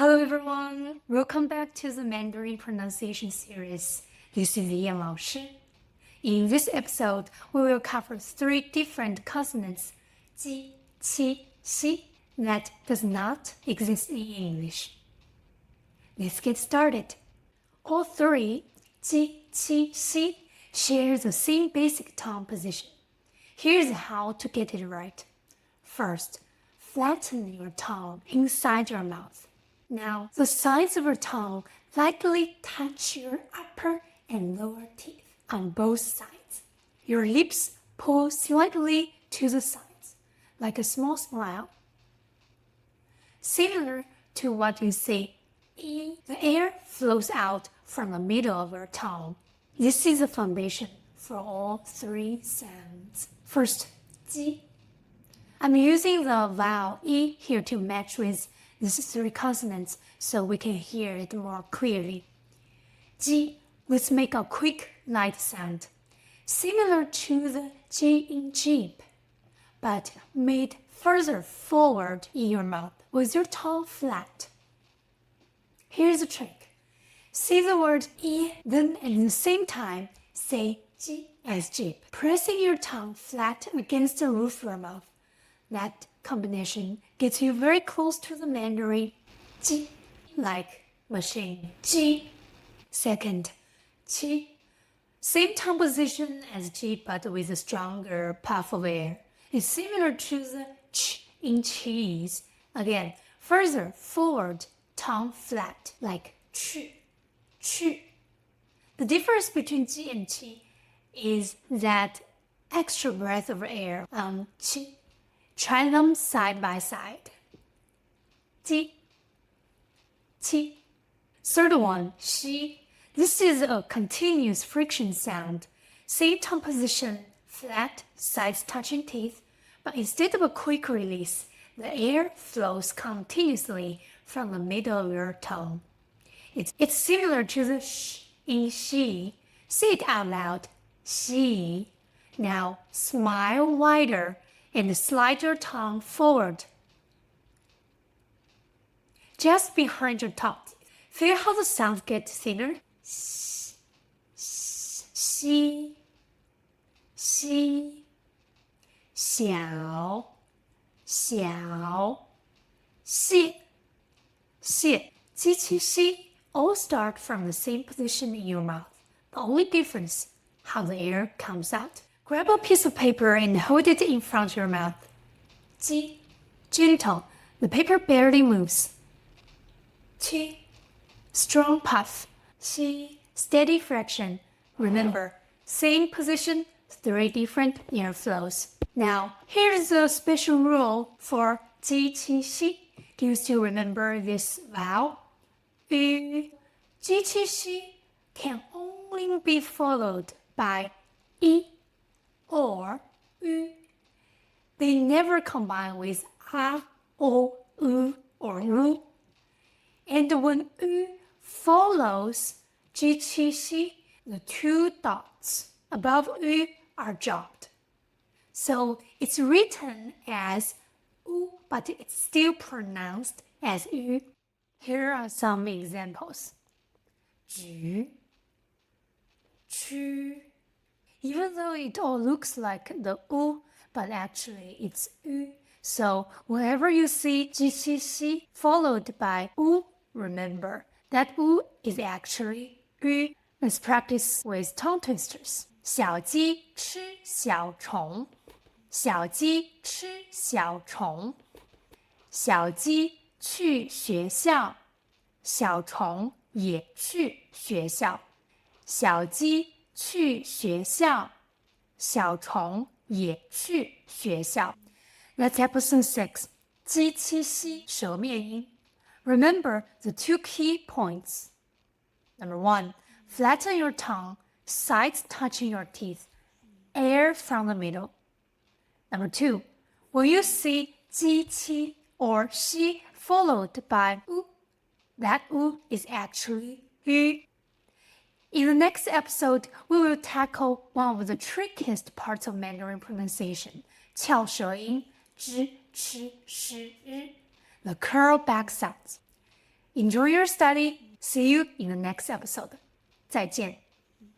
Hello everyone, welcome back to the Mandarin Pronunciation Series. This is Yan 老师. In this episode, we will cover 3 different consonants, ji, qi, xi, that does not exist in English. Let's get started. All 3, ji, qi, xi, share the same basic tongue position. Here's how to get it right. First, flatten your tongue inside your mouth. Now, the sides of your tongue lightly touch your upper and lower teeth on both sides. Your lips pull slightly to the sides, like a small smile. Similar to what you see, the air flows out from the middle of your tongue. This is the foundation for all 3 sounds. First, ji. I'm using the vowel e here to match with these 3 consonants so we can hear it more clearly. Ji, let's make a quick light sound, similar to the J in Jeep, but made further forward in your mouth with your tongue flat. Here's a trick. Say the word e, then at the same time say ji as Jeep, pressing your tongue flat against the roof of your mouth. That combination gets you very close to the Mandarin ji, like machine ji. Second, qi. Same tongue position as ji, but with a stronger puff of air. It's similar to the ch in cheese. Again, further forward, tongue flat, like chu, chu. The difference between ji and qi is that extra breath of air on qi. Try them side by side. Ji, qi. Third one, xi. This is a continuous friction sound. Same tongue position, flat, sides touching teeth, but instead of a quick release, the air flows continuously from the middle of your tongue. It's similar to the sh in she. Say it out loud, xi. Now smile wider and slide your tongue forward. Just behind your top teeth. Feel how the sound gets thinner? Xi, xi, xi, xiao, xiao, xie, xie. Ji, qi, xi all start from the same position in your mouth. The only difference, how the air comes out. Grab a piece of paper and hold it in front of your mouth. Ji, gentle, the paper barely moves. Qi, strong puff. Xi, steady friction. Remember, same position, 3 different air flows. Now, here's a special rule for ji, qi, xi. Do you still remember this vowel? Ji, qi, xi can only be followed by e or u. They never combine with a, o, u, or ru. And when u follows ji, qi, xi, the 2 dots above u are dropped. So it's written as u, but it's still pronounced as u. Here are some examples. Ju, chu. Even though it all looks like the u, but actually it's u. So whenever you see ji, qi, xi followed by u, remember that u is actually u. Let's practice with tongue twisters. 小鸡吃小虫，小鸡吃小虫，小鸡去学校，小虫也去学校，小鸡去学校，小虫也去学校。That's episode 6. 鸡七西舌面音. Remember the 2 key points. Number 1, flatten your tongue, sides touching your teeth, air from the middle. Number 2, when you see ji, qi, or xi followed by u, that u is actually yu. In the next episode, we will tackle one of the trickiest parts of Mandarin pronunciation, 翘舌音, zhi, chi, shi, ri, the curl back sounds. Enjoy your study. See you in the next episode. 再见。